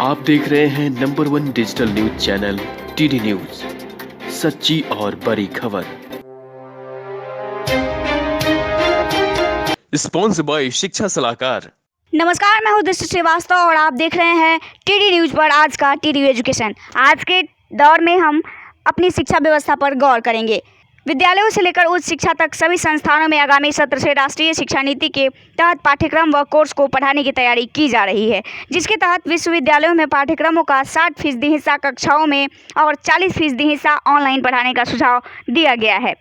आप देख रहे हैं number 1 digital news channel TD news, सच्ची और बड़ी खबर। स्पॉन्सर्ड बाय शिक्षा सलाहकार। नमस्कार, मैं हूं दृष्टि श्रीवास्तव और आप देख रहे हैं टीडी न्यूज पर आज का टीडी एजुकेशन। आज के दौर में हम अपनी शिक्षा व्यवस्था पर गौर करेंगे। विद्यालयों से लेकर उच्च शिक्षा तक सभी संस्थानों में आगामी सत्र से राष्ट्रीय शिक्षा नीति के तहत पाठ्यक्रम व कोर्स को पढ़ाने की तैयारी की जा रही है, जिसके तहत विश्वविद्यालयों में पाठ्यक्रमों का 60% हिस्सा कक्षाओं में और 40% हिस्सा ऑनलाइन पढ़ाने का सुझाव दिया गया है।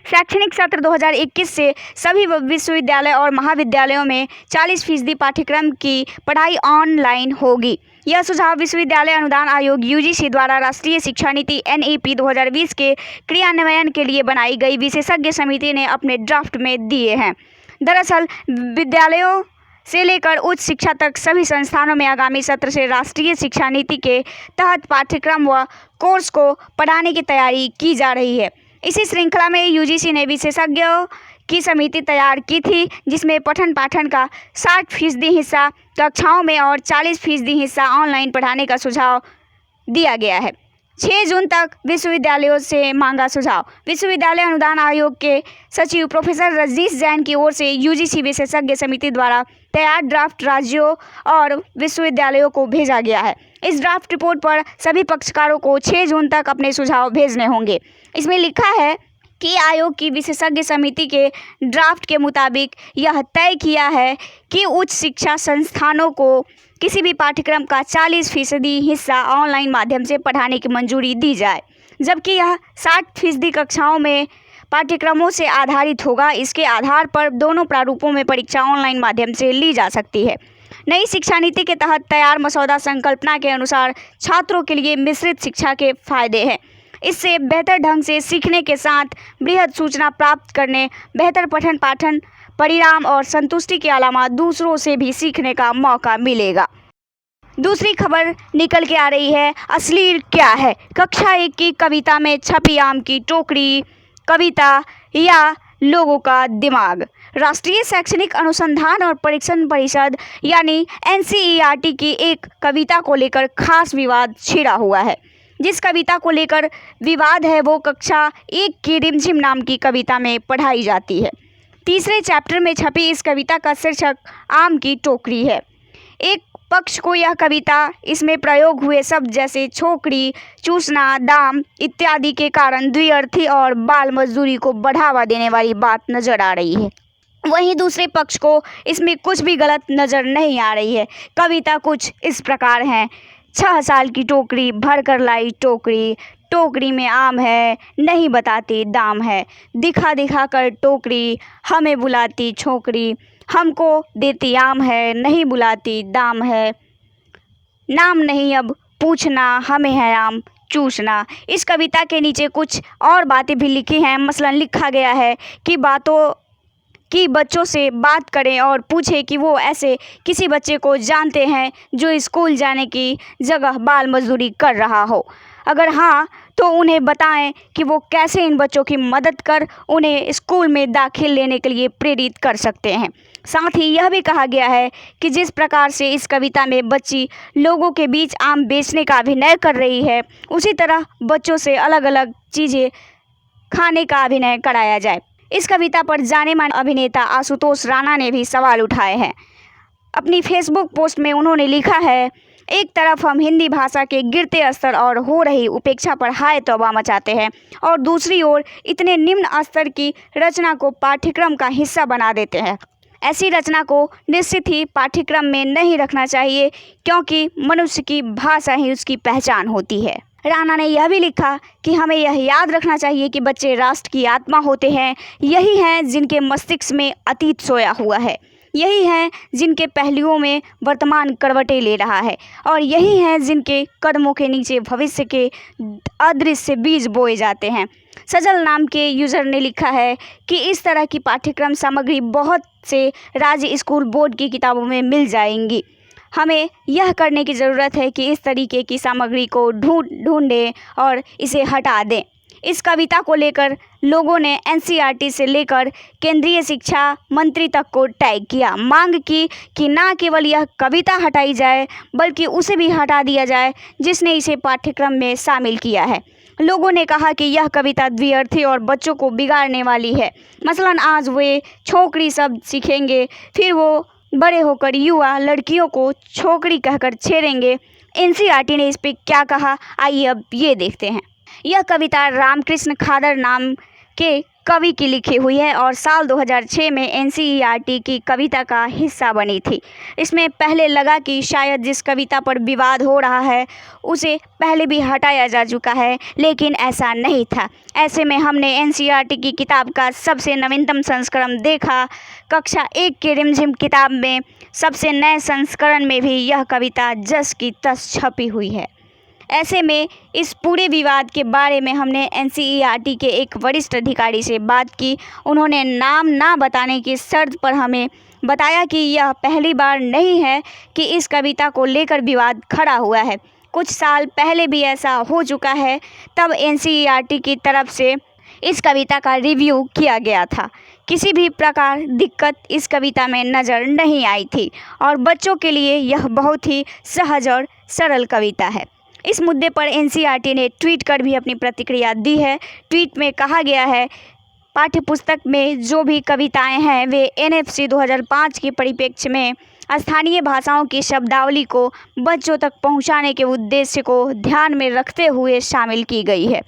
शैक्षणिक सत्र 2021 से सभी विश्वविद्यालय और महाविद्यालयों में 40% पाठ्यक्रम की पढ़ाई ऑनलाइन होगी। यह सुझाव विश्वविद्यालय अनुदान आयोग (यूजीसी) द्वारा राष्ट्रीय शिक्षा नीति (NEP) 2020 के क्रियान्वयन के लिए बनाई गई विशेषज्ञ समिति ने अपने ड्राफ्ट में दिए हैं। दरअसल विद्यालयों से लेकर उच्च शिक्षा तक सभी संस्थानों में आगामी सत्र से राष्ट्रीय शिक्षा नीति के तहत पाठ्यक्रम व कोर्स को पढ़ाने की तैयारी की जा रही है। इसी श्रृंखला में यूजीसी ने विशेषज्ञों की समिति तैयार की थी, जिसमें पठन पाठन का 60% हिस्सा कक्षाओं में और 40% हिस्सा ऑनलाइन पढ़ाने का सुझाव दिया गया है। 6 जून तक विश्वविद्यालयों से मांगा सुझाव। विश्वविद्यालय अनुदान आयोग के सचिव प्रोफेसर रजनीश जैन की ओर से यूजीसी विशेषज्ञ समिति द्वारा तैयार ड्राफ्ट राज्यों और विश्वविद्यालयों को भेजा गया है। इस ड्राफ्ट रिपोर्ट पर सभी पक्षकारों को 6 जून तक अपने सुझाव भेजने होंगे। इसमें लिखा है कि आयोग की विशेषज्ञ समिति के ड्राफ्ट के मुताबिक यह तय किया है कि उच्च शिक्षा संस्थानों को किसी भी पाठ्यक्रम का 40% हिस्सा ऑनलाइन माध्यम से पढ़ाने की मंजूरी दी जाए, जबकि यह 60% कक्षाओं में पाठ्यक्रमों से आधारित होगा। इसके आधार पर दोनों प्रारूपों में परीक्षा ऑनलाइन माध्यम से ली जा सकती है। नई शिक्षा नीति के तहत तैयार मसौदा संकल्पना के अनुसार छात्रों के लिए मिश्रित शिक्षा के फायदे हैं। इससे बेहतर ढंग से सीखने के साथ बृहद सूचना प्राप्त करने, बेहतर पठन पाठन परिणाम और संतुष्टि के अलावा दूसरों से भी सीखने का मौका मिलेगा। दूसरी खबर निकल के आ रही है, अश्लील क्या है? कक्षा 1 की कविता में छपी आम की टोकरी, कविता या लोगों का दिमाग। राष्ट्रीय शैक्षणिक अनुसंधान और परीक्षण परिषद यानी NCERT की एक कविता को लेकर खास विवाद छिड़ा हुआ है। जिस कविता को लेकर विवाद है वो कक्षा 1 की रिमझिम नाम की कविता में पढ़ाई जाती है। तीसरे चैप्टर में छपी इस कविता का शीर्षक आम की टोकरी है। एक पक्ष को यह कविता इसमें प्रयोग हुए शब्द जैसे छोकरी, चूसना, दाम इत्यादि के कारण द्विअर्थी और बाल मजदूरी को बढ़ावा देने वाली बात नजर आ रही है। वहीं दूसरे पक्ष को इसमें कुछ भी गलत नजर नहीं आ रही है। कविता कुछ इस प्रकार है: 6 साल की टोकरी भर कर लाई टोकरी, टोकरी में आम है नहीं बताती दाम है, दिखा दिखा कर टोकरी हमें बुलाती छोकरी, हमको देती आम है नहीं बुलाती दाम है, नाम नहीं अब पूछना हमें है आम चूसना। इस कविता के नीचे कुछ और बातें भी लिखी हैं। मसलन लिखा गया है कि बच्चों से बात करें और पूछें कि वो ऐसे किसी बच्चे को जानते हैं जो स्कूल जाने की जगह बाल मजदूरी कर रहा हो। अगर हाँ तो उन्हें बताएं कि वो कैसे इन बच्चों की मदद कर उन्हें स्कूल में दाखिल लेने के लिए प्रेरित कर सकते हैं। साथ ही यह भी कहा गया है कि जिस प्रकार से इस कविता में बच्ची लोगों के बीच आम बेचने का अभिनय कर रही है, उसी तरह बच्चों से अलग अलग चीज़ें खाने का अभिनय कराया जाए। इस कविता पर जाने माने अभिनेता आशुतोष राणा ने भी सवाल उठाए हैं। अपनी फेसबुक पोस्ट में उन्होंने लिखा है, एक तरफ हम हिंदी भाषा के गिरते स्तर और हो रही उपेक्षा पर हाय तौबा मचाते हैं और दूसरी ओर इतने निम्न स्तर की रचना को पाठ्यक्रम का हिस्सा बना देते हैं। ऐसी रचना को निश्चित ही पाठ्यक्रम में नहीं रखना चाहिए, क्योंकि मनुष्य की भाषा ही उसकी पहचान होती है। राणा ने यह भी लिखा कि हमें यह याद रखना चाहिए कि बच्चे राष्ट्र की आत्मा होते हैं। यही हैं जिनके मस्तिष्क में अतीत सोया हुआ है, यही हैं जिनके पहलुओं में वर्तमान करवटें ले रहा है और यही हैं जिनके कदमों के नीचे भविष्य के अदृश्य बीज बोए जाते हैं। सजल नाम के यूज़र ने लिखा है कि इस तरह की पाठ्यक्रम सामग्री बहुत से राज्य स्कूल बोर्ड की किताबों में मिल जाएंगी। हमें यह करने की ज़रूरत है कि इस तरीके की सामग्री को ढूंढें और इसे हटा दें। इस कविता को लेकर लोगों ने एनसीईआरटी से लेकर केंद्रीय शिक्षा मंत्री तक को टैग किया। मांग की कि न केवल यह कविता हटाई जाए बल्कि उसे भी हटा दिया जाए जिसने इसे पाठ्यक्रम में शामिल किया है। लोगों ने कहा कि यह कविता व्यर्थी और बच्चों को बिगाड़ने वाली है। मसलन आज वे छोकरी शब्द सीखेंगे, फिर वो बड़े होकर युवा लड़कियों को छोकरी कहकर छेड़ेंगे। एनसीईआरटी ने इस पर क्या कहा, आइए अब ये देखते हैं। यह कविता रामकृष्ण खादर नाम के कवि की लिखी हुई है और साल 2006 में एनसीईआरटी की कविता का हिस्सा बनी थी। इसमें पहले लगा कि शायद जिस कविता पर विवाद हो रहा है उसे पहले भी हटाया जा चुका है, लेकिन ऐसा नहीं था। ऐसे में हमने एनसीईआरटी की किताब का सबसे नवीनतम संस्करण देखा। कक्षा 1 की रिमझिम किताब में सबसे नए संस्करण में भी यह कविता जस की तस छपी हुई है। ऐसे में इस पूरे विवाद के बारे में हमने एनसीईआरटी के एक वरिष्ठ अधिकारी से बात की। उन्होंने नाम ना बताने की शर्त पर हमें बताया कि यह पहली बार नहीं है कि इस कविता को लेकर विवाद खड़ा हुआ है। कुछ साल पहले भी ऐसा हो चुका है, तब एनसीईआरटी की तरफ से इस कविता का रिव्यू किया गया था। किसी भी प्रकार दिक्कत इस कविता में नज़र नहीं आई थी और बच्चों के लिए यह बहुत ही सहज और सरल कविता है। इस मुद्दे पर एनसीईआरटी ने ट्वीट कर भी अपनी प्रतिक्रिया दी है। ट्वीट में कहा गया है, पाठ्यपुस्तक में जो भी कविताएं हैं वे एनएफसी 2005 के परिप्रेक्ष्य में स्थानीय भाषाओं की शब्दावली को बच्चों तक पहुंचाने के उद्देश्य को ध्यान में रखते हुए शामिल की गई है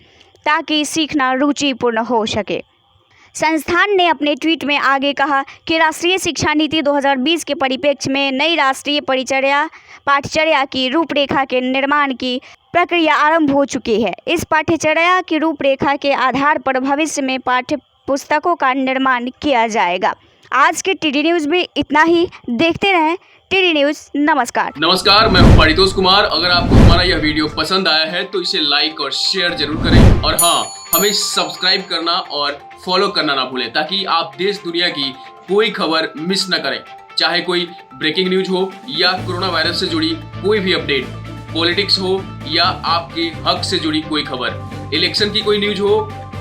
ताकि सीखना रुचिपूर्ण हो सके। संस्थान ने अपने ट्वीट में आगे कहा कि राष्ट्रीय शिक्षा नीति 2020 के परिप्रेक्ष्य में नई राष्ट्रीय पाठ्यचर्या की रूपरेखा के निर्माण की प्रक्रिया आरंभ हो चुकी है। इस पाठ्यचर्या की रूपरेखा के आधार पर भविष्य में पाठ्य पुस्तकों का निर्माण किया जाएगा। आज के टीडी न्यूज़ में इतना ही। देखते रहें टीडी न्यूज़। नमस्कार, मैं हूं पारितोष कुमार। अगर आपको हमारा यह वीडियो पसंद आया है तो इसे लाइक और शेयर जरूर करें और हाँ, हमें सब्सक्राइब करना और फॉलो करना ना भूलें ताकि आप देश दुनिया की कोई खबर मिस न करें। चाहे कोई ब्रेकिंग न्यूज हो या कोरोना वायरस से जुड़ी कोई भी अपडेट, पॉलिटिक्स हो या आपके हक से जुड़ी कोई खबर, इलेक्शन की कोई न्यूज हो,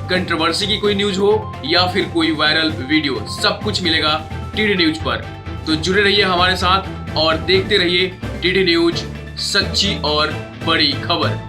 कंट्रोवर्सी की कोई न्यूज हो या फिर कोई वायरल वीडियो, सब कुछ मिलेगा टीडी न्यूज पर। तो जुड़े रहिए हमारे साथ और देखते रहिए टीडी न्यूज, सच्ची और बड़ी खबर।